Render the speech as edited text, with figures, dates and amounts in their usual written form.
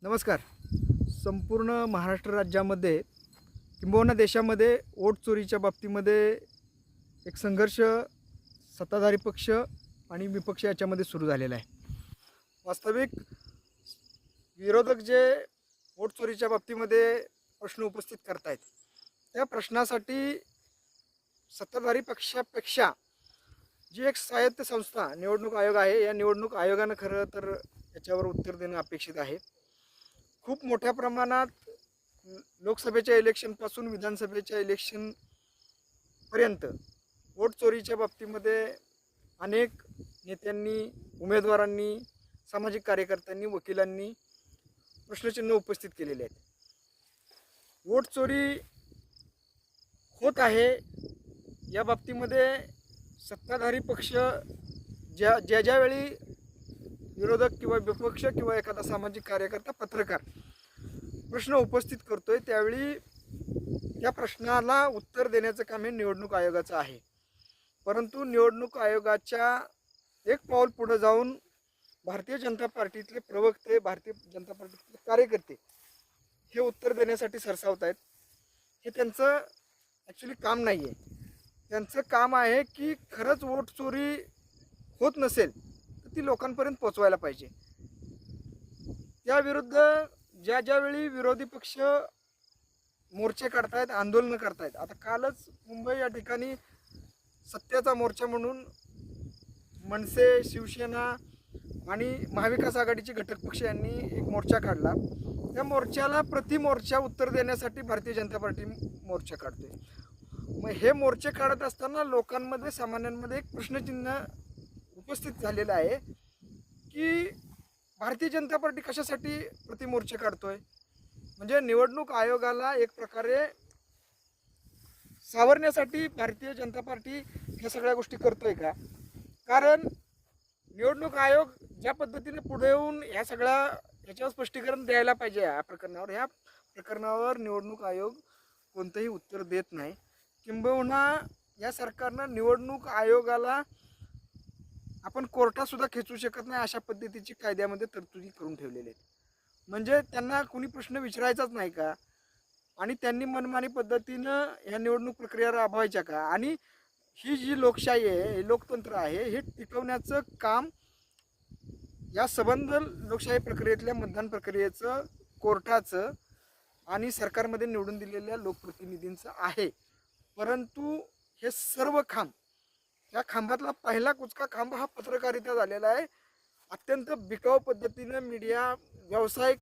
नमस्कार. संपूर्ण महाराष्ट्र राज्यामध्ये किंबहुना देशामध्ये वोट चोरीच्या बाबतीमध्ये एक संघर्ष सत्ताधारी पक्ष आणि विपक्ष याच्यामध्ये सुरू झालेला आहे. वास्तविक विरोधक जे वोट चोरीच्या बाबतीमध्ये प्रश्न उपस्थित करतायत, त्या प्रश्नासाठी सत्ताधारी पक्षापेक्षा जी एक स्वायत्त संस्था निवडणूक आयोग आहे, या निवडणूक आयोगानं खरं तर याच्यावर उत्तर देणं अपेक्षित आहे. खूप मोठ्या प्रमाणात लोकसभेच्या इलेक्शनपासून विधानसभेच्या इलेक्शनपर्यंत वोट चोरीच्या बाबतीमध्ये अनेक नेत्यांनी, उमेदवारांनी, सामाजिक कार्यकर्त्यांनी, वकिलांनी प्रश्नचिन्ह उपस्थित केलेले आहेत. वोट चोरी होत आहे या बाबतीमध्ये सत्ताधारी पक्ष ज्यावेळी विरोधक किंवा विपक्ष किंवा एखादा सामाजिक कार्यकर्ता, पत्रकार प्रश्न उपस्थित करतोय, त्यावेळी त्या प्रश्नाला उत्तर देण्याचं काम हे निवडणूक आयोगाचं आहे. परंतु निवडणूक आयोगाच्या एक पाऊल पुढे जाऊन भारतीय जनता पार्टीतले प्रवक्ते, भारतीय जनता पार्टीतले कार्यकर्ते हे उत्तर देण्यासाठी सरसावत आहेत. हे त्यांचं ॲक्च्युली काम नाही आहे. त्यांचं काम आहे की खरंच वोट चोरी होत नसेल तर ती लोकांपर्यंत पोचवायला पाहिजे. त्याविरुद्ध ज्यावेळी विरोधी पक्ष मोर्चे काढतायत, आंदोलनं करतायत. आता कालच मुंबई या ठिकाणी सत्याचा मोर्चा म्हणून मनसे, शिवसेना आणि महाविकास आघाडीचे घटक पक्ष यांनी एक मोर्चा काढला. त्या मोर्चाला प्रतिमोर्चा उत्तर देण्यासाठी भारतीय जनता पार्टी मोर्चा काढतोय. मग हे मोर्चे काढत असताना लोकांमध्ये, सामान्यांमध्ये एक प्रश्नचिन्ह उपस्थित झालेलं आहे की भारतीय जनता पार्टी कशासाठी प्रतिमोर्चे काढतोय. म्हणजे निवडणूक आयोगाला एक प्रकारे सावरण्यासाठी भारतीय जनता पार्टी ह्या सगळ्या गोष्टी करतोय का? कारण निवडणूक आयोग ज्या पद्धतीने पुढे येऊन ह्या ह्याच्यावर स्पष्टीकरण द्यायला पाहिजे ह्या प्रकरणावर निवडणूक आयोग कोणतंही उत्तर देत नाही. किंबहुना या सरकारनं निवडणूक आयोगाला आपण कोर्टातसुद्धा खेचू शकत नाही अशा पद्धतीची कायद्यामध्ये तरतुदी करून ठेवलेल्या आहेत. म्हणजे त्यांना कुणी प्रश्न विचारायचाच नाही का? आणि त्यांनी मनमानी पद्धतीनं ह्या निवडणूक प्रक्रिया राबवायच्या का? आणि ही जी लोकशाही आहे, हे लोकतंत्र आहे, हे टिकवण्याचं काम या सबंध लोकशाही प्रक्रियेतल्या मतदान प्रक्रियेचं, कोर्टाचं आणि सरकारमध्ये निवडून दिलेल्या लोकप्रतिनिधींचं आहे. परंतु हे सर्व खांब, या खांबातला पहिला कुचका खांब हा पत्रकारिता झालेला आहे. अत्यंत बिकाऊ पद्धतीनं मीडिया, व्यावसायिक